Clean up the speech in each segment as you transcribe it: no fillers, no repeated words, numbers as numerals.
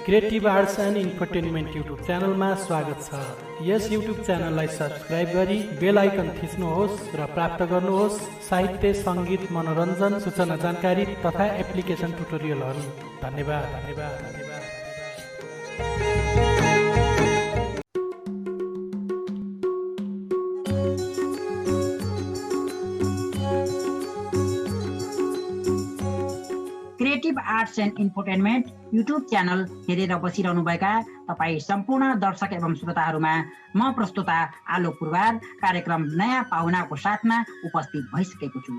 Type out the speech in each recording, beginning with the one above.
Creative arts and infotainment YouTube च्यानलमा स्वागत छ। यस युट्युब च्यानललाई सब्स्क्राइब गरी बेल आइकन थिच्नुहोस् र प्राप्त गर्नुहोस् साहित्य, सङ्गीत, मनोरञ्जन, सूचना जानकारी तथा एप्लिकेसन ट्युटोरियलहरू। धन्यवाद धन्यवाद धन्यवाद। Creative arts and infotainment YouTube channel हेरेर बसिरहनुभएका तपाईँ सम्पूर्ण दर्शक एवं श्रोताहरूमा म प्रस्तुता आलोक पुरवार कार्यक्रम नयाँ पाहुनाको साथमा उपस्थित भइसकेको छु।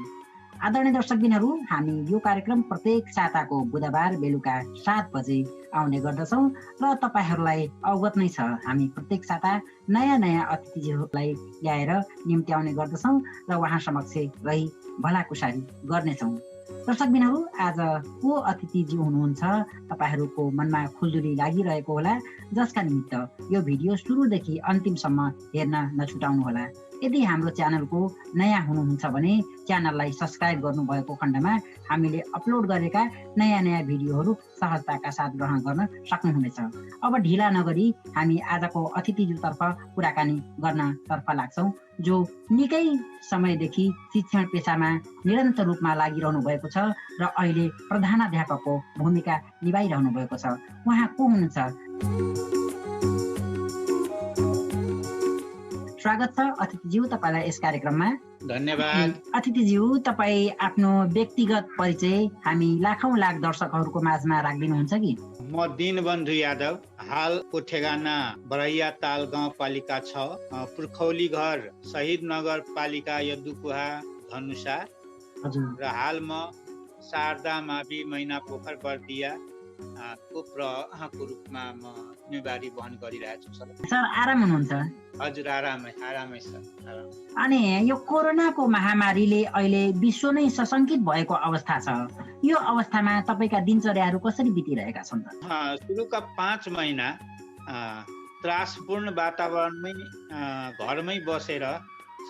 आदरणीय दर्शकबिनहरू, हामी यो कार्यक्रम प्रत्येक साताको बुधबार बेलुका 7 बजे आउने गर्दछौँ र तपाईँहरूलाई अवगत नै छ, हामी प्रत्येक साता नयाँ अतिथिहरूलाई ल्याएर निम्त्याउने गर्दछौँ र उहाँ समक्ष रही भलाकुसारी गर्नेछौँ। दर्शकबिनहरू, आज को अतिथिज्यू हुनुहुन्छ तपाईँहरूको मनमा खुल्दुली लागिरहेको होला, जसका निमित्त यो भिडियो सुरुदेखि अन्तिमसम्म हेर्न नछुटाउनुहोला। यदि हाम्रो च्यानलको नयाँ हुनुहुन्छ भने च्यानललाई सब्स्क्राइब गर्नुभएको खण्डमा हामीले अपलोड गरेका नयाँ भिडियोहरू सहजताका साथ ग्रहण गर्न सक्नुहुनेछ। अब ढिला नगरी हामी आजको अतिथिज्यूतर्फ कुराकानी गर्नतर्फ लाग्छौँ, जो निकै समयदेखि शिक्षण पेसामा निरन्तर रूपमा लागिरहनु भएको छ र अहिले प्रधानाध्यापकको भूमिका निभाइरहनु भएको छ। उहाँ को हुनुहुन्छ? स्वागत छ अतिथिज्यू तपाईँलाई यस कार्यक्रममा। धन्यवाद। अतिथिज्यू, तपाईँ आफ्नो व्यक्तिगत परिचय हामी लाखौं लाख दर्शकहरूको माझमा राखिदिनुहुन्छ कि? म दीनबन्धु यादव, हालको ठेगाना बरैया ताल गाउँपालिका 6, पुर्खौली घर शहीद नगरपालिका यदुकुहा धनुषा र हाल म शारदा मावि मैना पोखर बर्दिया को रूपमा म जिम्मेवारी वहन गरिरहेको छु। सर, आराम हुनुहुन्छ? हजुर, आरामै सर। अनि यो कोरोनाको महामारीले अहिले विश्व नै सशङ्कित भएको अवस्था छ। यो अवस्थामा तपाईँका दिनचर्याहरू कसरी बितिरहेका छन् त? सुरुका 5 महिना त्रासपूर्ण वातावरणमै घरमै बसेर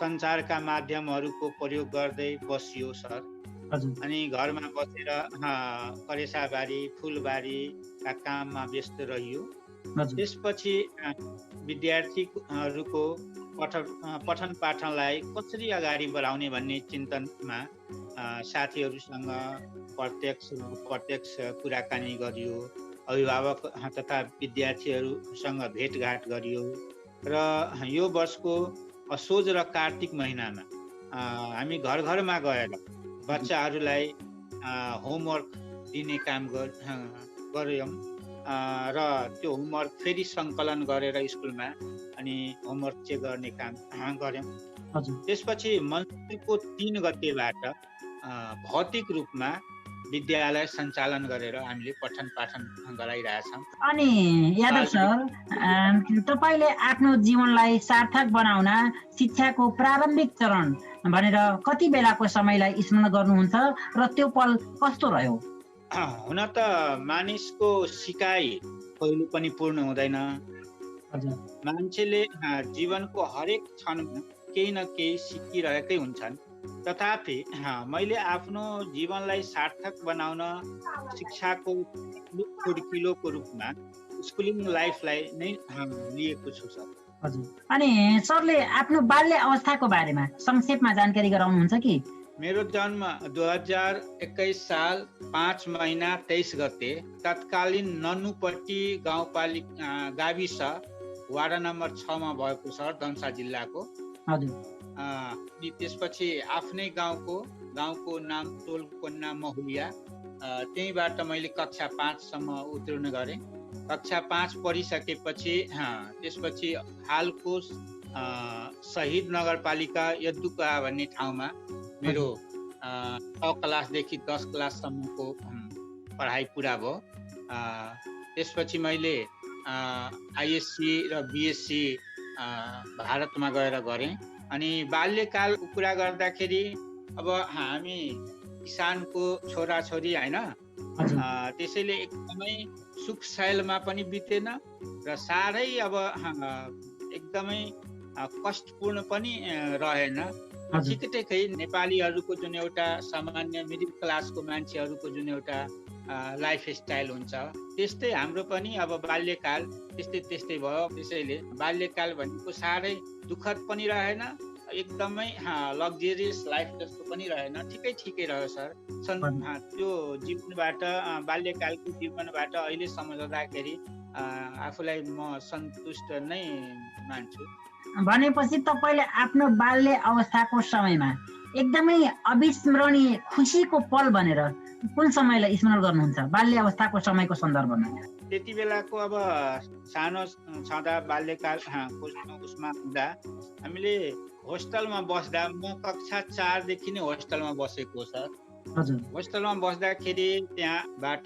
सञ्चारका माध्यमहरूको प्रयोग गर्दै बसियो सर। अनि घरमा बसेर करेसाबारी फुलबारीका काममा व्यस्त रहियो। त्यसपछि विद्यार्थीहरूको पठन पाठनलाई कसरी अगाडि बढाउने भन्ने चिन्तनमा साथीहरूसँग प्रत्यक्ष कुराकानी गरियो, अभिभावक तथा विद्यार्थीहरूसँग भेटघाट गरियो र यो वर्षको असोज र कार्तिक महिनामा हामी घरमा गएर बच्चाहरूलाई होमवर्क दिने काम गऱ्यौँ र त्यो होमवर्क फेरि सङ्कलन गरेर स्कुलमा अनि होमवर्क चेक गर्ने काम गऱ्यौँ। त्यसपछि मङ्सिरको 3 गतेबाट भौतिक रूपमा विद्यालय सञ्चालन गरेर हामीले पठन पाठन गराइरहेछौँ। अनि यादव सर, तपाईँले आफ्नो जीवनलाई सार्थक बनाउन शिक्षाको प्रारम्भिक चरण भनेर कति बेलाको समयलाई स्मरण गर्नुहुन्छ र त्यो पल कस्तो रह्यो? हुन त मानिसको सिकाइ कहिले पनि पूर्ण हुँदैन। मान्छेले जीवनको हरेक क्षणमा केही न केही सिकिरहेकै हुन्छन्। तथापि मैले आफ्नो जीवनलाई सार्थक बनाउन शिक्षाको खुड्किलोको रूपमा स्कुलिङ लाइफलाई नै लिएको छु सर। अनि सरले आफ्नो बाल्य अवस्थाको बारेमा संक्षेपमा जानकारी गराउनुहुन्छ कि? मेरो जन्म 2021 साल 5 महिना 23 गते तत्कालीन नन्नुपट्टी गाउँपालिका गाविस वार्ड नम्बर 6 मा भएको सर, धनुषा जिल्लाको। अनि त्यसपछि आफ्नै गाउँको नाम टोलको नाम महुलिया, त्यहीँबाट मैले कक्षा 5 सम्म उत्तीर्ण गरेँ। कक्षा 5 पढिसकेपछि त्यसपछि हालको शहीद नगरपालिका यदुकुहा भन्ने ठाउँमा मेरो 6 क्लासदेखि 10 क्लाससम्मको पढाइ पुरा भयो। त्यसपछि मैले आइएससी र बिएससी भारतमा गएर गरेँ। अनि बाल्यकालको कुरा गर्दाखेरि अब हामी किसानको छोराछोरी होइन, त्यसैले एकदमै सुख शैलमा पनि बितेन र साह्रै अब एकदमै कष्टपूर्ण पनि रहेन। ठिकै नेपालीहरूको जुन एउटा सामान्य मिडल क्लासको मान्छेहरूको जुन एउटा लाइफस्टाइल हुन्छ। त्यस्तै हाम्रो पनि अब बाल्यकाल त्यस्तै भयो। त्यसैले बाल्यकाल भनेको साह्रै दुःखद पनि रहेन, एकदमै लग्जरियस लाइफ जस्तो पनि रहेन, ठिकै रह्यो सर। त्यो जीवनबाट बाल्यकालको जीवनबाट अहिले सम्झँदाखेरि आफूलाई म सन्तुष्ट नै मान्छु। भनेपछि तपाईँले आफ्नो बाल्य अवस्थाको समयमा एकदमै अविस्मरणीय खुसीको पल भनेर कुन समयलाई स्मरण गर्नुहुन्छ बाल्य अवस्थाको समयको सन्दर्भमा? त्यति बेलाको अब सानो छँदा बाल्यकाल उसमा हुँदा हामीले होस्टलमा बस्दा, म कक्षा 4 देखि नै होस्टलमा बसेको सर। होस्टलमा बस्दाखेरि त्यहाँबाट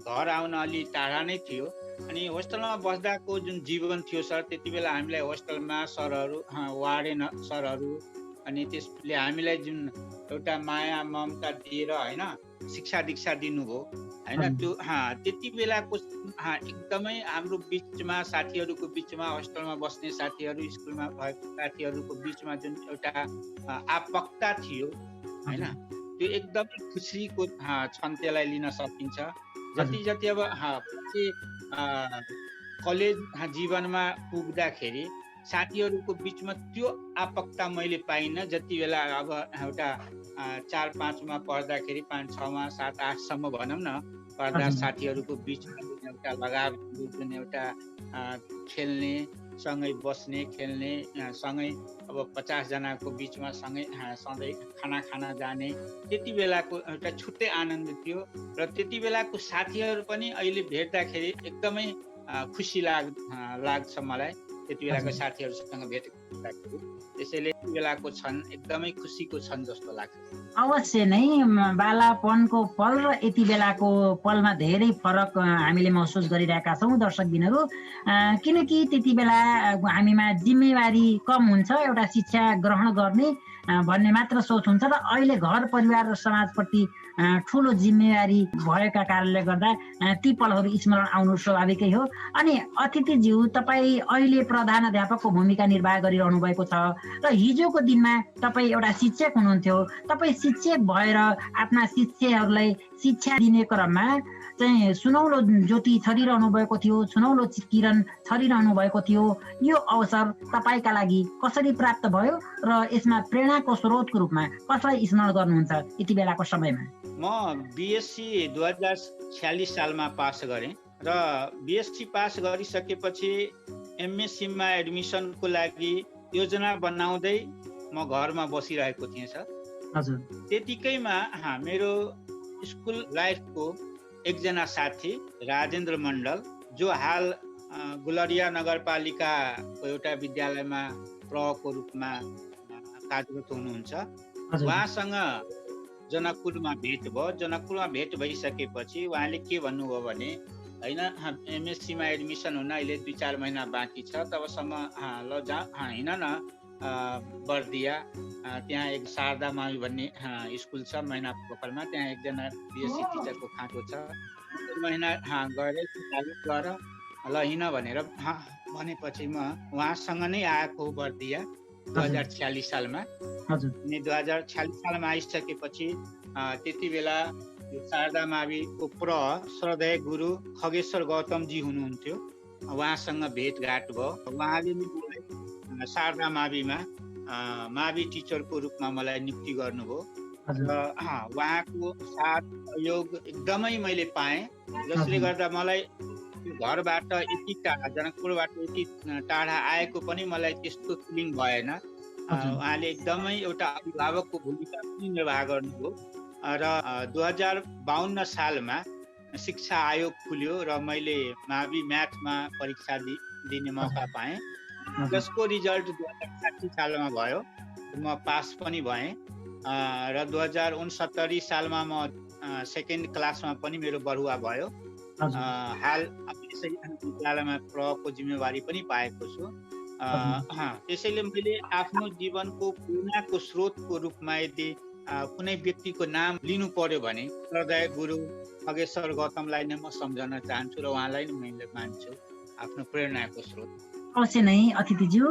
घर आउन अलि टाढा नै थियो। अनि होस्टलमा बस्दाको जुन जीवन थियो सर, त्यति बेला हामीलाई होस्टलमा सरहरू, वार्डेन सरहरू, अनि त्यसले हामीलाई जुन एउटा माया ममता दिएर होइन शिक्षा दीक्षा दिनुभयो होइन, त्यो त्यति बेलाको एकदमै हाम्रो बिचमा साथीहरूको बिचमा, होस्टलमा बस्ने साथीहरू, स्कुलमा भएको साथीहरूको बिचमा जुन एउटा आपकता थियो होइन, त्यो एकदमै खुसीको क्षण त्यसलाई लिन सकिन्छ। जति अब कलेज जीवनमा पुग्दाखेरि साथीहरूको बिचमा त्यो आपकता मैले पाइनँ। जति बेला अब एउटा 4-5मा पढ्दाखेरि, 5-6मा 7-8सम्म भनौँ न पढ्दा साथीहरूको बिचमा एउटा लगाव, जुन एउटा खेल्ने, सँगै बस्ने, खेल्ने, सँगै अब 50 जनाको बिचमा सँगै सधैँ खाना खान जाने, त्यति बेलाको एउटा छुट्टै आनन्द थियो। र त्यति बेलाको साथीहरू पनि अहिले भेट्दाखेरि एकदमै खुसी लाग्छ मलाई, त्यति बेलाको साथीहरूसँग भेट गर्दाखेरि। त्यसैले त्यति बेलाको क्षण एकदमै खुसीको क्षण जस्तो लाग्छ। अवश्य नै बालापनको पल र यति बेलाको पलमा धेरै फरक हामीले महसुस गरिरहेका छौँ दर्शकबिनहरू। किनकि त्यति बेला हामीमा जिम्मेवारी कम हुन्छ, एउटा शिक्षा ग्रहण गर्ने भन्ने मात्र सोच हुन्छ, र अहिले घर परिवार र समाजप्रति ठुलो जिम्मेवारी भएका कारणले गर्दा ती पलहरू स्मरण आउनु स्वाभाविकै हो। अनि अतिथिज्यू, तपाईँ अहिले प्रधानाध्यापकको भूमिका निर्वाह गरिरहनु भएको छ र हिजोको दिनमा तपाईँ एउटा शिक्षक हुनुहुन्थ्यो। तपाईँ शिक्षक भएर आफ्ना शिष्यहरूलाई शिक्षा दिने क्रममा चाहिँ सुनौलो ज्योति छरिरहनु भएको थियो, सुनौलो किरण छरिरहनु भएको थियो। यो अवसर तपाईँका लागि कसरी प्राप्त भयो र यसमा प्रेरणाको स्रोतको रूपमा कसलाई स्मरण गर्नुहुन्छ यति बेलाको समयमा? म बिएससी 2046 सालमा पास गरेँ र बिएससी पास गरिसकेपछि एमएससीमा एडमिसनको लागि योजना बनाउँदै म घरमा बसिरहेको थिएँ सर। हजुर। त्यतिकैमा मेरो स्कुल लाइफको एकजना साथी राजेन्द्र मण्डल, जो हाल गुलरिया नगरपालिकाको एउटा विद्यालयमा प्रको रूपमा कार्यरत हुनुहुन्छ, उहाँसँग जनकपुरमा भेट भयो। जनकपुरमा भेट भइसकेपछि उहाँले के भन्नुभयो भने, होइन एमएससीमा एडमिसन हुन अहिले 2-4 महिना बाँकी छ, तबसम्म ल हिँड न बर्दिया, त्यहाँ एक शारदा मावि भन्ने स्कुल छ मैना पोखरमा, त्यहाँ एकजना बिएससी टिचरको खाँचो छ, महिना गएर ल हिँड भनेर भनेपछि म उहाँसँग नै आएको बर्दिया 2046 सालमा। अनि 2046 सालमा आइसकेपछि त्यति बेला शारदा माविको श्रद्धेय गुरु खगेश्वर गौतमजी हुनुहुन्थ्यो, उहाँसँग भेटघाट भयो। उहाँले शारदा माविमा मावि टिचरको रूपमा मलाई नियुक्ति गर्नुभयो र उहाँको साथ सहयोग एकदमै मैले पाएँ, जसले गर्दा मलाई घरबाट यति टाढा, जनकपुरबाट यति टाढा आएको पनि मलाई त्यस्तो फिलिङ भएन। उहाँले एकदमै एउटा अभिभावकको भूमिका पनि निर्वाह गर्नुभयो र 2052 सालमा शिक्षा आयोग खुल्यो र मैले मावि म्याथमा परीक्षा दिने मौका पाएँ, जसको रिजल्ट 2060 सालमा भयो। म पास पनि भएँ र 2069 सालमा म सेकेन्ड क्लासमा पनि मेरो बढुवा भयो। हाल विद्यालयमा प्रको जिम्मेवारी पनि पाएको छु। त्यसैले मैले आफ्नो जीवनको प्रेरणाको स्रोतको रूपमा यदि कुनै व्यक्तिको नाम लिनु पर्यो भने श्रद्धेय गुरु खगेश्वर गौतमलाई नै म सम्झन चाहन्छु र उहाँलाई नै मैले मान्छु आफ्नो प्रेरणाको स्रोत। अवश्य नै अतिथिज्यू,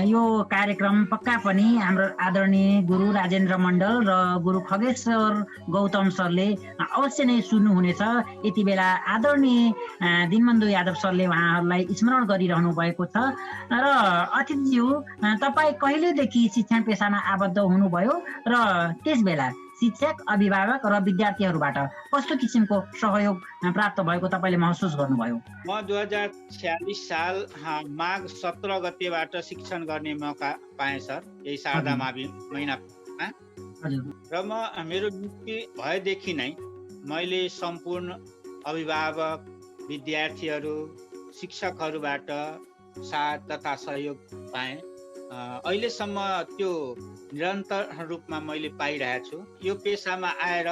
यो कार्यक्रम पक्का पनि हाम्रो आदरणीय गुरु राजेन्द्र मण्डल र गुरु खगेश्वर गौतम सरले अवश्य नै सुन्नुहुनेछ। यति बेला आदरणीय दिनबन्धु यादव सरले उहाँहरूलाई स्मरण गरिरहनु भएको छ। र अतिथिज्यू, तपाईँ कहिलेदेखि शिक्षण पेसामा आबद्ध हुनुभयो र त्यस बेला शिक्षक, अभिभावक र विद्यार्थीहरूबाट कस्तो किसिमको सहयोग प्राप्त भएको तपाईँले महसुस गर्नुभयो? म 2046 साल माघ 17 गतेबाट शिक्षण गर्ने मौका पाएँ सर, यही शारदा मावि महिनामा। र मेरो नियुक्ति भएदेखि नै मैले सम्पूर्ण अभिभावक, विद्यार्थीहरू, शिक्षकहरूबाट साथ तथा सहयोग पाएँ। अहिलेसम्म त्यो निरन्तर रूपमा मैले पाइरहेको छु। यो पेसामा आएर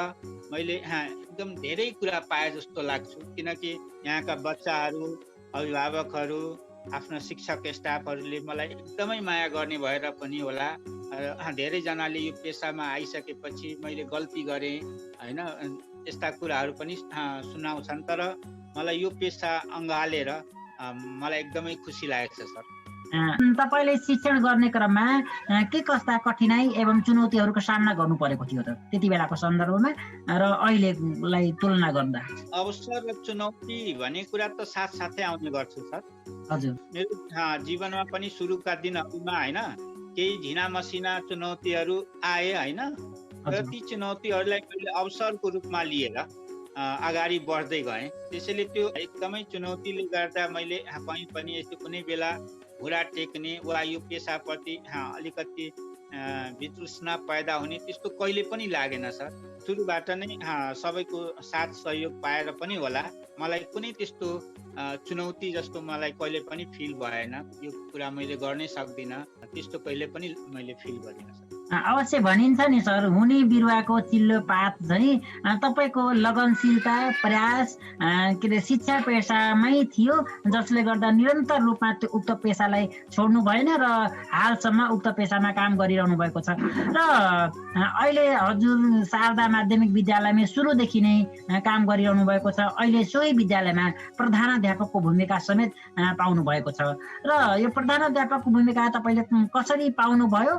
मैले एकदम धेरै कुरा पाए जस्तो लाग्छु, किनकि यहाँका बच्चाहरू, अभिभावकहरू, आफ्ना शिक्षक स्टाफहरूले मलाई एकदमै माया गर्ने भएर पनि होला। धेरैजनाले यो पेसामा आइसकेपछि मैले गल्ती गरेँ होइन, यस्ता कुराहरू पनि सुनाउँछन्। तर मलाई यो पेसा अँगालेर मलाई एकदमै खुसी लागेको छ सर। तपाईँले शिक्षण गर्ने क्रममा के कस्ता कठिनाई एवं चुनौतीहरूको सामना गर्नु परेको थियो त त्यति बेलाको सन्दर्भमा र अहिलेलाई तुलना गर्दा? अवसर र चुनौती भन्ने कुरा त साथसाथै आउने गर्छ सर। हजुर, मेरो जीवनमा पनि सुरुका दिनहरूमा होइन केही झिना मसिना चुनौतीहरू आए होइन, र ती चुनौतीहरूलाई मैले अवसरको रूपमा लिएर अगाडि बढ्दै गएँ। त्यसैले त्यो एकदमै चुनौतीले गर्दा मैले कहीँ पनि यस्तो कुनै बेला घुँडा टेक्ने वा यो पेसाप्रति अलिकति वितृष्णा पैदा हुने त्यस्तो कहिले पनि लागेन सर। सुरुबाट नै सबैको साथ सहयोग पाएर पनि होला मलाई कुनै त्यस्तो चुनौती जस्तो मलाई कहिले पनि फिल भएन। यो कुरा मैले गर्नै सक्दिनँ, त्यस्तो कहिले पनि मैले फिल गरिनँ सर। अवश्य भनिन्छ नि सर, हुने बिरुवाको चिल्लो पात झैँ तपाईँको लगनशीलता, प्रयास के अरे शिक्षा पेसामै थियो, जसले गर्दा निरन्तर रूपमा त्यो उक्त पेसालाई छोड्नु भएन र हालसम्म उक्त पेसामा काम गरिरहनु भएको छ। र अहिले हजुर शारदा माध्यमिक विद्यालयमा सुरुदेखि नै काम गरिरहनु भएको छ। अहिले सोही विद्यालयमा प्रधानाध्यापकको भूमिका समेत पाउनु भएको छ। र यो प्रधानाध्यापकको भूमिका तपाईँले कसरी पाउनुभयो?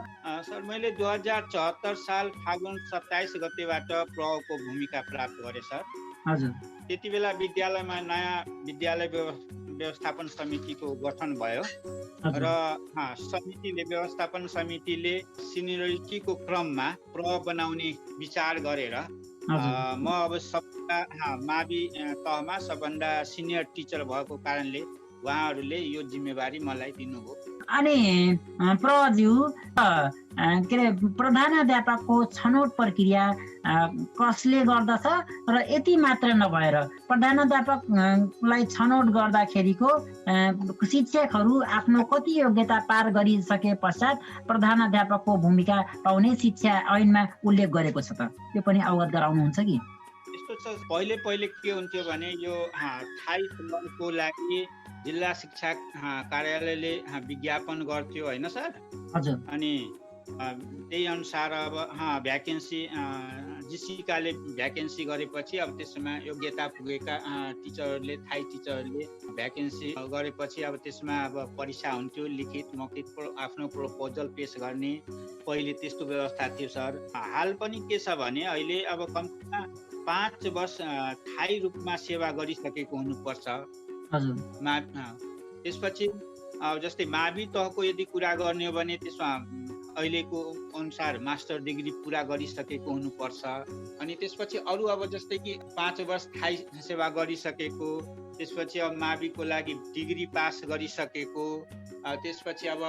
सर, मैले 2074 साल फागुन 27 गतेबाट प्रको भूमिका प्राप्त गरेँ सर। हजुर, त्यति बेला विद्यालयमा नयाँ विद्यालय व्यवस्थापन समितिको गठन भयो र व्यवस्थापन समितिले सिनियरिटीको क्रममा प्र बनाउने विचार गरेर म अब सबभन्दा मावि तहमा सबभन्दा सिनियर टिचर भएको कारणले उहाँहरूले यो जिम्मेवारी मलाई दिनुभयो। अनि प्रज्यू के अरे प्रधानाध्यापकको छनौट प्रक्रिया कसले गर्दछ र यति मात्र नभएर प्रधानाध्यापकलाई छनौट गर्दाखेरिको शिक्षकहरू आफ्नो कति योग्यता पार गरिसके पश्चात प्रधानाध्यापकको भूमिका पाउने शिक्षा ऐनमा उल्लेख गरेको छ त, यो पनि अवगत गराउनुहुन्छ कि? यस्तो छ, पहिले के हुन्थ्यो भने यो स्थायी को लागि जिल्ला शिक्षा कार्यालयले विज्ञापन गर्थ्यो होइन सर। हजुर, अनि त्यही अनुसार अब भ्याकेन्सी जिसिकाले भ्याकेन्सी गरेपछि अब त्यसमा योग्यता पुगेका टिचरहरूले थाई टिचरहरूले भ्याकेन्सी गरेपछि अब त्यसमा अब परीक्षा हुन्थ्यो, लिखित मौखित आफ्नो प्रपोजल पेश गर्ने, पहिले त्यस्तो व्यवस्था थियो सर। हाल पनि के छ भने अहिले अब कम्तीमा 5 वर्ष थाई रूपमा सेवा गरिसकेको हुनुपर्छ। त्यसपछि जस्तै मावि तहको यदि कुरा गर्ने हो भने त्यसमा अहिलेको अनुसार मास्टर डिग्री पुरा गरिसकेको हुनुपर्छ। अनि त्यसपछि अरू अब जस्तै कि 5 वर्ष थाई सेवा गरिसकेको, त्यसपछि अब माविको लागि डिग्री पास गरिसकेको, त्यसपछि अब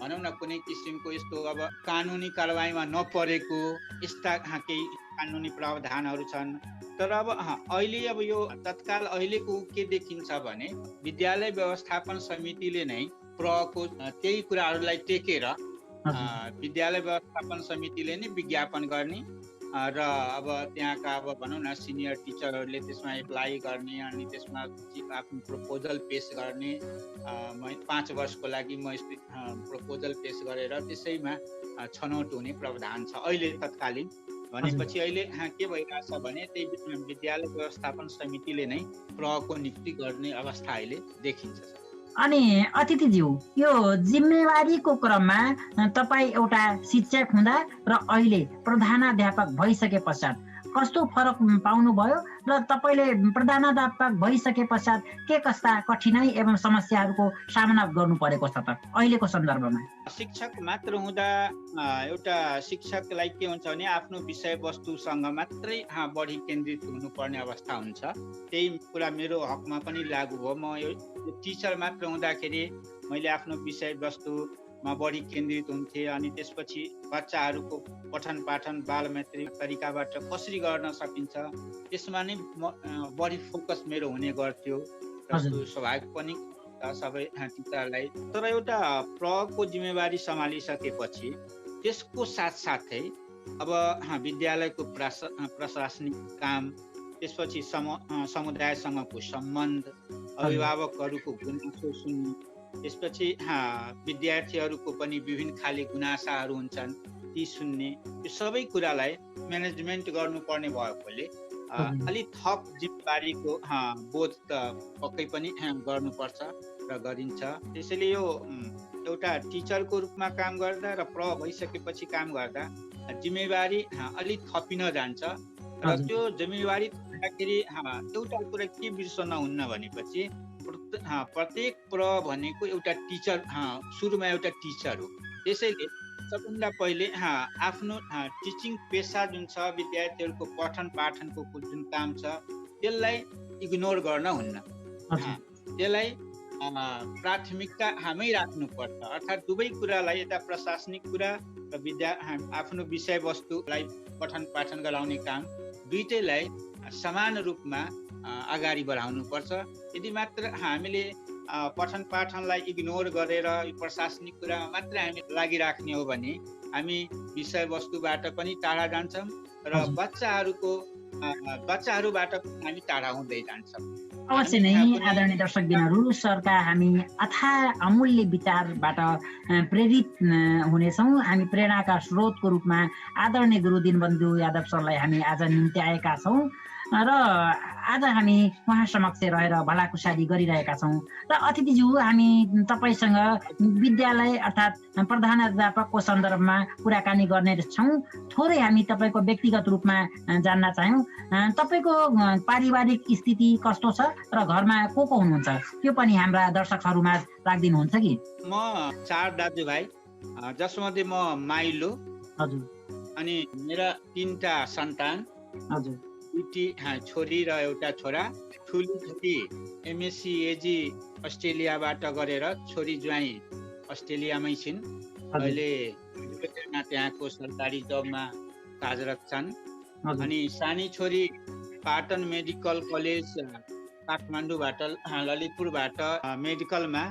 भनौँ न कुनै किसिमको यस्तो अब कानुनी कारवाहीमा नपरेको यस्ता केही कानुनी प्रावधानहरू छन्। तर अब अहिले अब यो तत्काल अहिलेको के देखिन्छ भने विद्यालय व्यवस्थापन समितिले नै प्रको त्यही कुराहरूलाई टेकेर विद्यालय व्यवस्थापन समितिले नै विज्ञापन गर्ने र अब त्यहाँका अब भनौँ न सिनियर टिचरहरूले त्यसमा एप्लाई गर्ने अनि त्यसमा आफ्नो प्रपोजल पेश गर्ने। 5 वर्षको लागि म प्रपोजल पेश गरेर त्यसैमा छनौट हुने प्रावधान छ अहिले तत्कालीन। भनेपछि अहिले के भइरहेछ भने त्यही विद्यालय व्यवस्थापन समितिले नै प्रको नियुक्ति गर्ने अवस्था अहिले देखिन्छ। अनि अतिथिज्यू, यो जिम्मेवारीको क्रममा तपाईँ एउटा शिक्षक हुँदा र अहिले प्रधानाध्यापक भइसके पश्चात कस्तो फरक पाउनुभयो र तपाईँले प्रधानाध्यापक भइसके पश्चात के कस्ता कठिनाई एवं समस्याहरूको सामना गर्नु परेको छ त अहिलेको सन्दर्भमा? शिक्षक मात्र हुँदा एउटा शिक्षकलाई के हुन्छ भने आफ्नो विषयवस्तुसँग मात्रै बढी केन्द्रित हुनुपर्ने अवस्था हुन्छ। त्यही कुरा मेरो हकमा पनि लागू भयो। म यो टिचर मात्र हुँदाखेरि मैले आफ्नो विषयवस्तुमा बढी केन्द्रित हुन्थेँ। अनि त्यसपछि बच्चाहरूको पठन पाठन बालमैत्री तरिकाबाट कसरी गर्न सकिन्छ त्यसमा नै बढी फोकस मेरो हुने गर्थ्यो। स्वाभाविक पनि सबै टिचरलाई। तर एउटा प्रको जिम्मेवारी सम्हालिसकेपछि त्यसको साथसाथै अब विद्यालयको प्रशासनिक काम, त्यसपछि समुदायसँगको सम्बन्ध, अभिभावकहरूको गुनासो सुन्नु, त्यसपछि विद्यार्थीहरूको पनि विभिन्न खाले गुनासाहरू हुन्छन् ती सुन्ने, यो सबै कुरालाई म्यानेजमेन्ट गर्नुपर्ने भएकोले अलि थप जिम्मेवारीको बोध त पक्कै पनि गर्नुपर्छ र गरिन्छ। त्यसैले यो एउटा टिचरको रूपमा काम गर्दा र भइसकेपछि काम गर्दा जिम्मेवारी अलि थपिन जान्छ। र त्यो जिम्मेवारी थप्दाखेरि एउटा कुरा के बिर्सन हुन्न भनेपछि प्रत्येक भनेको एउटा टिचर, सुरुमा एउटा टिचर हो। त्यसैले सबभन्दा पहिले आफ्नो टिचिङ पेसा जुन छ, विद्यार्थीहरूको पठन पाठनको जुन काम छ त्यसलाई इग्नोर गर्न हुन्न। त्यसलाई प्राथमिकता हामी राख्नुपर्छ। अर्थात् दुवै कुरालाई, यता प्रशासनिक कुरा र आफ्नो विषयवस्तुलाई पठन पाठन गराउने काम, दुईटैलाई समान रूपमा अगाडि बढाउनुपर्छ। यदि मात्र हामीले पठन पाठनलाई इग्नोर गरेर प्रशासनिक कुरामा मात्र हामी लागिराख्ने हो भने हामी विषयवस्तुबाट पनि टाढा जान्छौँ र बच्चाहरूबाट पनि हामी टाढा हुँदै जान्छौँ। अवश्य नै आदरणीय दर्शकबिनहरू, सरका हामी अथाह अमूल्य विचारबाट प्रेरित हुनेछौँ। हामी प्रेरणाका स्रोतको रूपमा आदरणीय गुरु दीनबन्धु यादव सरलाई हामी आज निम्ति आएका छौँ र आज हामी उहाँ समक्ष रहेर भलाकुसारी गरिरहेका छौँ। र अतिथिज्यू, हामी तपाईँसँग विद्यालय अर्थात् प्रधानाध्यापकको सन्दर्भमा कुराकानी गर्ने छौँ। थोरै हामी तपाईँको व्यक्तिगत रूपमा जान्न चाह्यौँ। तपाईँको पारिवारिक स्थिति कस्तो छ र घरमा को हुनुहुन्छ, त्यो पनि हाम्रा दर्शकहरूमा राखिदिनुहुन्छ कि? म 4 दाजुभाइ, जसमध्ये म माइलो। हजुर। अनि मेरा 3टा सन्तान। हजुर। 2 छोरी र एउटा छोरा। ठुली छोरी एमएससी एजी अस्ट्रेलियाबाट गरेर छोरी ज्वाइँ अस्ट्रेलियामै छिन्। अहिले त्यहाँको सरकारी जबमा कार्यरत छन्। अनि सानी छोरी पाटन मेडिकल कलेज काठमाडौँबाट, ललितपुरबाट मेडिकलमा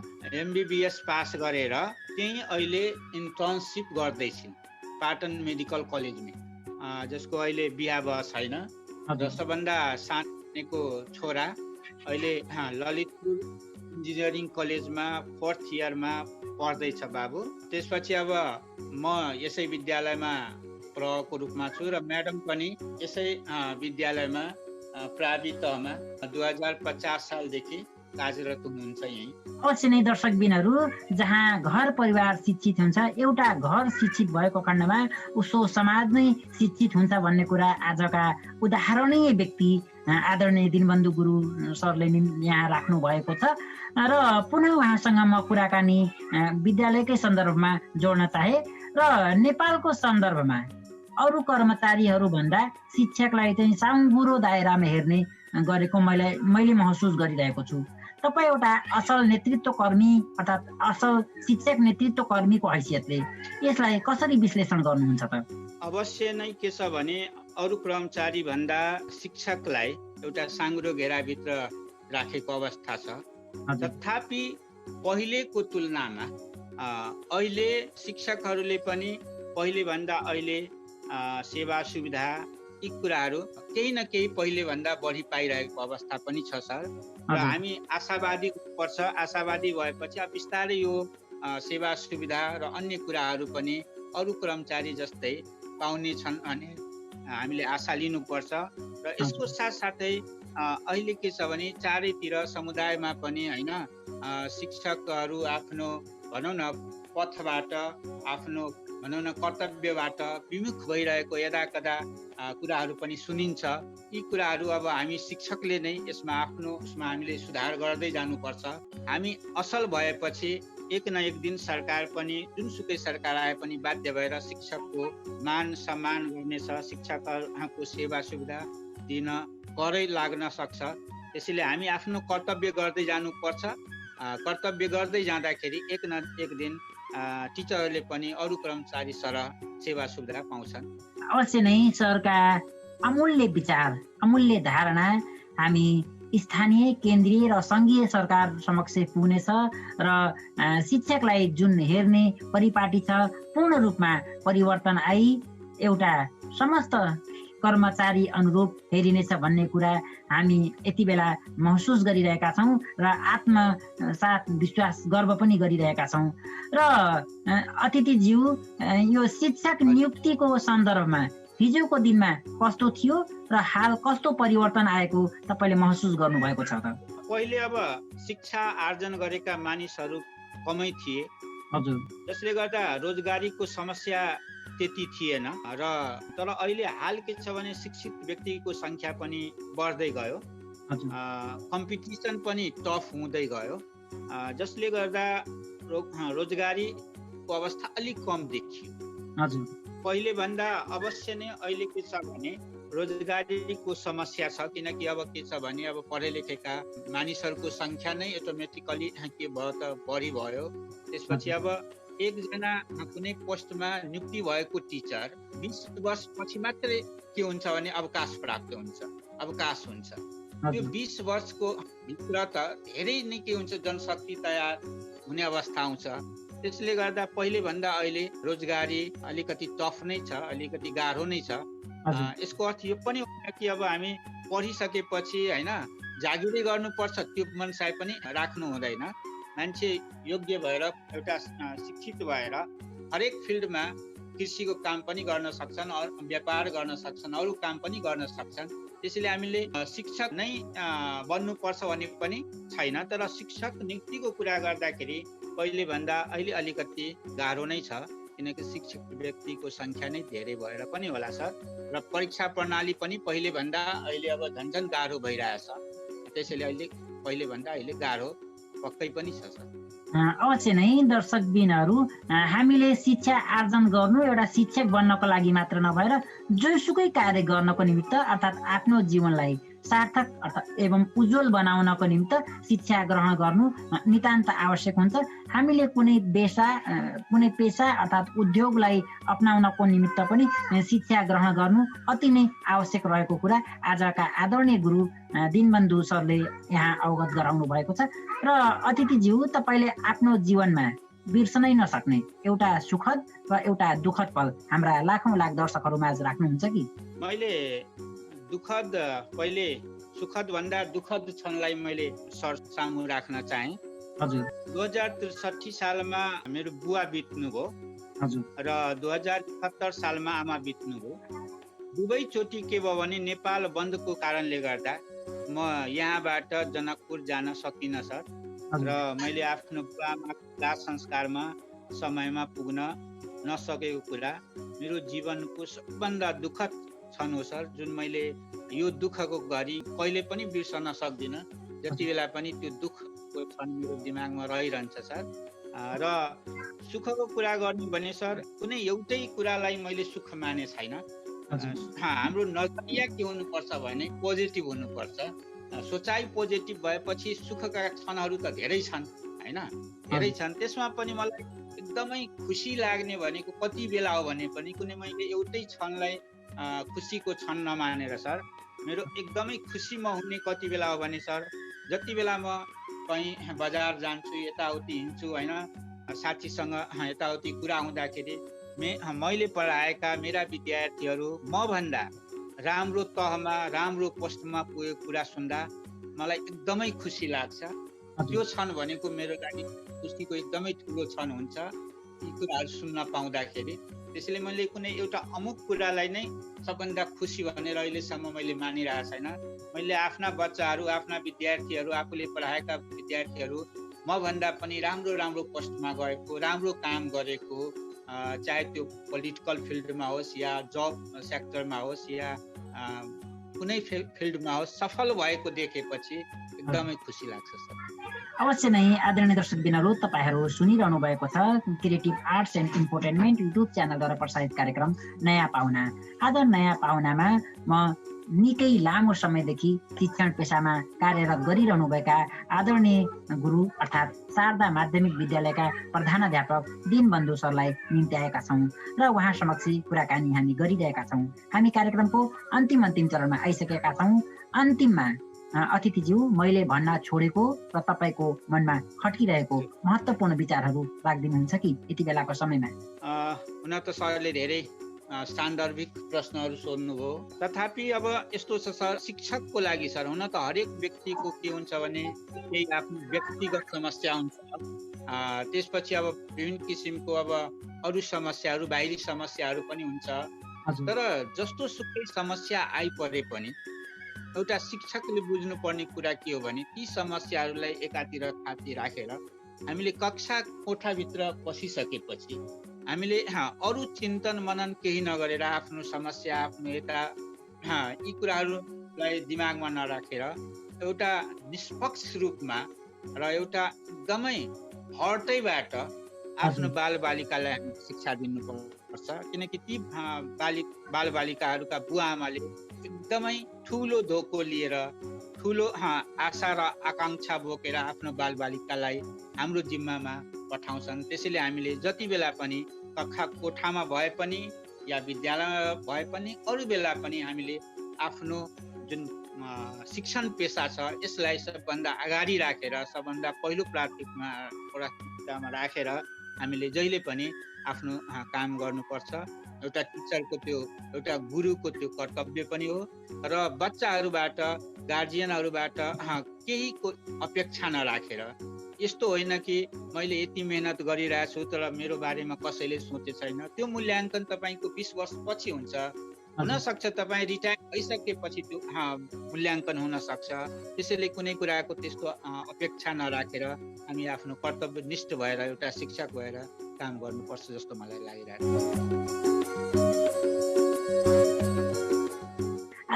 MBBS पास गरेर त्यही अहिले इन्टर्नसिप गर्दैछिन् पाटन मेडिकल कलेजमा, जसको अहिले बिहा भयो छैन। र सबभन्दा सानो छोरा अहिले ललितपुर इन्जिनियरिङ कलेजमा 4th इयरमा पढ्दैछ बाबु। त्यसपछि अब म यसै विद्यालयमा प्रको रूपमा छु र म्याडम पनि यसै विद्यालयमा प्रावि तहमा 2050 सालदेखि कार्यरत हुनुहुन्छ यही। अवश्य नै दर्शकबिनहरू, जहाँ घर परिवार शिक्षित हुन्छ, एउटा घर शिक्षित भएको खण्डमा उसो समाज नै शिक्षित हुन्छ भन्ने कुरा आजका उदाहरणीय व्यक्ति आदरणीय दीनबन्धु गुरु सरले यहाँ राख्नु भएको छ। र पुनः उहाँसँग म कुराकानी विद्यालयकै सन्दर्भमा जोड्न चाहे र नेपालको सन्दर्भमा अरू कर्मचारीहरूभन्दा शिक्षकलाई चाहिँ साँघुरो दायरामा हेर्ने गरेको मैले महसुस गरिरहेको छु। तपाईँ एउटा असल नेतृत्व कर्मी अर्थात् असल शिक्षक नेतृत्व कर्मीको हैसियतले यसलाई कसरी विश्लेषण गर्नुहुन्छ त? अवश्य नै के छ भने अरू कर्मचारी भन्दा शिक्षकलाई एउटा साँघुरो घेराभित्र राखेको अवस्था छ। तथापि पहिलेको तुलनामा अहिले शिक्षकहरूले पनि पहिले भन्दा अहिले सेवा सुविधा यी कुराहरू केही न केही पहिले भन्दा बढी पाइरहेको अवस्था पनि छ सर। र हामी आशावादी पर्छ। आशावादी भएपछि अब बिस्तारै यो सेवा सुविधा र अन्य कुराहरू पनि अरू कर्मचारी जस्तै पाउने छन् भने हामीले आशा लिनुपर्छ। र यसको साथसाथै अहिले के छ भने चारैतिर समुदायमा पनि होइन शिक्षकहरू आफ्नो भनौँ न पथबाट आफ्नो भनौँ न कर्तव्यबाट विमुख भइरहेको यदाकदा कुराहरू पनि सुनिन्छ। यी कुराहरू अब हामी शिक्षकले नै यसमा हामीले सुधार गर्दै जानुपर्छ। हामी असल भएपछि एक न एक दिन सरकार पनि जुनसुकै सरकार आए पनि बाध्य भएर शिक्षकको मान सम्मान गर्नेछ, शिक्षकहरूको सेवा सुविधा दिन करै लाग्न सक्छ। त्यसैले हामी आफ्नो कर्तव्य गर्दै जानुपर्छ। कर्तव्य गर्दै जाँदाखेरि एक न एक दिन टिचरहरूले पनि अरू कर्मचारी सरह सेवा सुविधा पाउँछन्। अवश्य नै सरका अमूल्य विचार, अमूल्य धारणा हामी स्थानीय, केन्द्रीय र सङ्घीय सरकार समक्ष पुग्नेछ र शिक्षकलाई जुन हेर्ने परिपाटी छ पूर्ण रूपमा परिवर्तन आई एउटा समस्त कर्मचारी अनुरूप हेरिनेछ भन्ने कुरा हामी यति बेला महसुस गरिरहेका छौँ र आत्मसाथ विश्वास गर्व पनि गरिरहेका छौँ। र अतिथिज्यू, यो शिक्षक नियुक्तिको सन्दर्भमा हिजोको दिनमा कस्तो थियो र हाल कस्तो परिवर्तन आएको तपाईँले महसुस गर्नुभएको छ त? पहिले अब शिक्षा आर्जन गरेका मानिसहरू कमै थिए। हजुर। जसले गर्दा रोजगारीको समस्या त्यति थिएन र तर अहिले हाल के छ भने शिक्षित व्यक्तिको संख्या पनि बढ्दै गयो, कम्पिटिसन पनि टफ हुँदै गयो, जसले गर्दा रोजगारीको अवस्था अलिक कम देखियो। पहिले भन्दा अवश्य नै अहिले के छ भने रोजगारीको समस्या छ, किनकि अब के छ भने अब पढे लेखेका मानिसहरूको संख्या नै अटोमेटिकली के भयो त बढी भयो। त्यसपछि अब एकजना कुनै पोस्टमा नियुक्ति भएको टिचर 20 वर्षपछि मात्रै के हुन्छ भने अवकाश प्राप्त हुन्छ, अवकाश हुन्छ। त्यो 20 वर्षको भित्र त धेरै नै के हुन्छ, जनशक्ति तयार हुने अवस्था आउँछ। त्यसले गर्दा पहिले भन्दा अहिले रोजगारी अलिकति टफ नै छ, अलिकति गाह्रो नै छ। यसको अर्थ यो पनि हो कि अब हामी पढिसकेपछि होइन जागिरै गर्नुपर्छ त्यो मनसाय पनि राख्नु हुँदैन। मान्छे योग्य भएर एउटा शिक्षित भएर हरेक फिल्डमा कृषिको काम पनि गर्न सक्छन्, व्यापार गर्न सक्छन्, अरू काम पनि गर्न सक्छन्। त्यसैले हामीले शिक्षक नै बन्नुपर्छ भन्ने पनि छैन। तर शिक्षक नियुक्तिको कुरा गर्दाखेरि पहिले भन्दा अहिले अलिकति गाह्रो नै छ, किनकि शिक्षित व्यक्तिको संख्या नै धेरै भएर पनि होला सर। र परीक्षा प्रणाली पनि पहिले भन्दा अहिले अब झन्झन गाह्रो भइरहेछ। त्यसैले अहिले पहिले भन्दा अहिले गाह्रो पक्कै पनि छ सर। अवश्य नै दर्शकबिनहरू, हामीले शिक्षा आर्जन गर्नु एउटा शिक्षक बन्नको लागि मात्र नभएर जोसुकै कार्य गर्नको निमित्त अर्थात् आफ्नो जीवनलाई सार्थक एवं उज्जवल बनाउनको निमित्त शिक्षा ग्रहण गर्नु नितान्त आवश्यक हुन्छ। हामीले कुनै पेसा अर्थात् उद्योगलाई अपनाउनको निमित्त पनि शिक्षा ग्रहण गर्नु अति नै आवश्यक रहेको कुरा आजका आदरणीय गुरु दीनबन्धु सरले यहाँ अवगत गराउनु भएको छ। र अतिथिज्यू, तपाईँले आफ्नो जीवनमा बिर्सनै नसक्ने एउटा सुखद र एउटा दुःखद पल हाम्रा लाखौं लाख दर्शकहरूमा आज राख्नुहुन्छ कि? मैले पहिले सुखद भन्दा दुःखद क्षणलाई मैले सर सामु राख्न चाहे। हजुर। 2063 सालमा मेरो बुवा बित्नुभयो। हजुर। र 2071 सालमा आमा बित्नुभयो। दुवै चोटि के भयो भने नेपाल बन्दको कारणले गर्दा म यहाँबाट जनकपुर जान सकिनँ सर। र मैले आफ्नो बुवाआमाको दाह संस्कारमा समयमा पुग्न नसकेको कुरा मेरो जीवनको सबभन्दा दुःखद क्षण हो सर, जुन मैले यो दुःखको घडी कहिले पनि बिर्सन सक्दिनँ। जति बेला पनि त्यो दुःखको क्षण मेरो दिमागमा रहिरहन्छ सर। र सुखको कुरा गर्नु भने सर, कुनै एउटै कुरालाई मैले सुख माने छैन। हाम्रो नजरिया के हुनुपर्छ भने पोजिटिभ हुनुपर्छ। सोचाइ पोजिटिभ भएपछि सुखका क्षणहरू त धेरै छन् होइन, धेरै छन्। त्यसमा पनि मलाई एकदमै खुसी लाग्ने भनेको कति बेला हो भने पनि कुनै मैले एउटै क्षणलाई खुसीको क्षण नमानेर सर, मेरो एकदमै खुसी म हुने कति बेला हो भने सर, जति बेला म कहीँ बजार जान्छु, यताउति हिँड्छु होइन, साथीसँग यताउति कुरा हुँदाखेरि मैले पढाएका मेरा विद्यार्थीहरू मभन्दा राम्रो तहमा राम्रो पोस्टमा पुगेको कुरा सुन्दा मलाई एकदमै खुसी लाग्छ। त्यो क्षण भनेको मेरो लागि खुसीको एकदमै ठुलो क्षण हुन्छ, यी कुराहरू सुन्न पाउँदाखेरि। त्यसैले मैले कुनै एउटा अमुक कुरालाई नै सबभन्दा खुसी भनेर अहिलेसम्म मैले मानिरहेको छैन। मैले आफ्ना बच्चाहरू, आफ्ना विद्यार्थीहरू, आफूले पढाएका विद्यार्थीहरू मभन्दा पनि राम्रो राम्रो पोस्टमा गएको, राम्रो काम गरेको, चाहे त्यो पोलिटिकल फिल्डमा होस् या जब सेक्टरमा होस् या कुनै फिल्डमा होस्, सफल भएको देखेपछि एकदमै खुसी लाग्छ सर। अवश्य नै आदरणीय दर्शकबिनहरू, तपाईहरू सुनिरहनु भएको छ creative arts and infotainment YouTube च्यानलद्वारा प्रसारित कार्यक्रम नयाँ पाहुना। आज नयाँ पाहुनामा म निकै लामो समयदेखि शिक्षण पेसामा कार्यरत गरिरहनुभएका आदरणीय गुरु अर्थात् शारदा माध्यमिक विद्यालयका प्रधानाध्यापक दीनबन्धु सरलाई निम्ति आएका छौँ र उहाँ समक्ष कुराकानी हामी गरिरहेका छौँ। हामी कार्यक्रमको अन्तिम चरणमा आइसकेका छौँ। अन्तिममा अतिथिज्यू, मैले भन्न छोडेको र तपाईँको मनमा खट्किरहेको महत्त्वपूर्ण विचारहरू राखिदिनुहुन्छ कि यति बेलाको समयमा? हुन त सरले धेरै सान्दर्भिक प्रश्नहरू सोध्नुभयो। तथापि अब यस्तो छ सर, शिक्षकको लागि सर हुन त हरेक व्यक्तिको के हुन्छ भने केही आफ्नो व्यक्तिगत समस्या हुन्छ, त्यसपछि अब विभिन्न किसिमको अब अरू समस्याहरू, बाहिरी समस्याहरू पनि हुन्छ। तर जस्तो सुकै समस्या आइपरे पनि एउटा शिक्षकले बुझ्नुपर्ने कुरा के हो भने ती समस्याहरूलाई एकातिर थाती राखेर हामीले कक्षा कोठाभित्र पसिसकेपछि हामीले अरू चिन्तन मनन केही नगरेर आफ्नो समस्या, आफ्नो यता यी कुराहरूलाई दिमागमा नराखेर एउटा निष्पक्ष रूपमा र एउटा एकदमै हर्टैबाट आफ्नो बालबालिकालाई हामी शिक्षा दिनुपर्छ। किनकि ती बालबालिकाहरूका बुवा आमाले एकदमै ठुलो धोको लिएर, ठुलो आशा र आकाङ्क्षा बोकेर आफ्नो बालबालिकालाई हाम्रो जिम्मामा पठाउँछन्। त्यसैले हामीले जति बेला पनि कक्षा कोठामा भए पनि या विद्यालयमा भए पनि अरू बेला पनि हामीले आफ्नो जुन शिक्षण पेसा छ यसलाई सबभन्दा अगाडि राखेर, सबभन्दा पहिलो प्राथमिकतामा राखेर हामीले जहिले पनि आफ्नो काम गर्नुपर्छ। एउटा टिचरको त्यो, एउटा गुरुको त्यो कर्तव्य पनि हो र बच्चाहरूबाट, गार्जियनहरूबाट केही अपेक्षा नराखेर, यस्तो होइन कि मैले यति मेहनत गरिरहेको छु तर मेरो बारेमा कसैले सोचे छैन। त्यो मूल्याङ्कन तपाईँको 20 वर्षपछि हुन्छ। हुनसक्छ तपाईँ रिटायर भइसकेपछि त्यो मूल्याङ्कन हुन सक्छ। त्यसैले कुनै कुराको त्यस्तो अपेक्षा नराखेर हामी आफ्नो कर्तव्यनिष्ठ भएर एउटा शिक्षक भएर काम गर्नुपर्छ जस्तो मलाई लागिरहेको छ।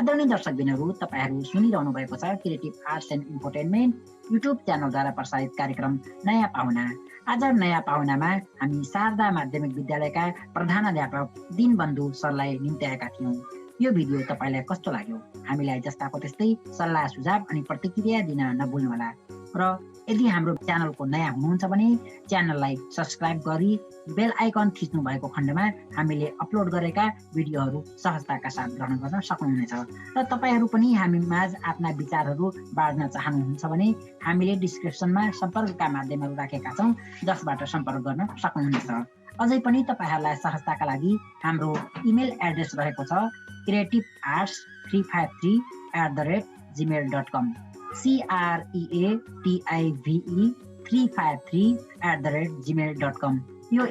आदरणीय दर्शकबिनहरू, तपाईँहरू सुनिरहनु भएको छ creative arts and infotainment YouTube च्यानलद्वारा प्रसारित कार्यक्रम नयाँ पाहुना। आज नयाँ पाहुनामा हामी शारदा माध्यमिक विद्यालयका प्रधानाध्यापक दीनबन्धु सरलाई निम्त्याएका थियौँ। यो भिडियो तपाईँलाई कस्तो लाग्यो? हामीलाई जस्ताको त्यस्तै सल्लाह सुझाव अनि प्रतिक्रिया दिन नभुल्नुहोला। र यदि हाम्रो च्यानलको नयाँ हुनुहुन्छ भने च्यानललाई सब्सक्राइब गरी बेल आइकन थिच्नु भएको खण्डमा हामीले अपलोड गरेका भिडियोहरू सहजताका साथ ग्रहण गर्न सक्नुहुनेछ। र तपाईँहरू पनि हामी माझ आफ्ना विचारहरू बाँड्न चाहनुहुन्छ भने हामीले डिस्क्रिप्सनमा सम्पर्कका माध्यमहरू राखेका छौँ, जसबाट सम्पर्क गर्न सक्नुहुनेछ। अझै पनि तपाईँहरूलाई सहजताका लागि हाम्रो इमेल एड्रेस रहेको छ creativearts353@gmail.com creative353@gmail.com यो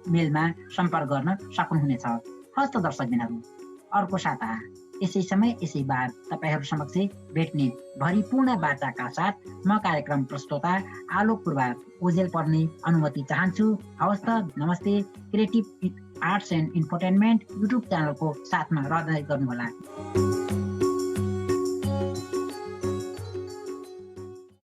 मेलमा सम्पर्क गर्न सक्नुहुनेछ। हस्त दर्शकबिनहरू, अर्को साता यसै समय यसै बार तपाईँहरू समक्ष भेट्ने भरिपूर्ण वार्ताका साथ म कार्यक्रम प्रस्तोता आलोक पूर्वार ओझेल पर्ने अनुमति चाहन्छु। हवस् त, नमस्ते। Creative arts and infotainment YouTube च्यानलको साथमा रहँदै गर्नुहोला।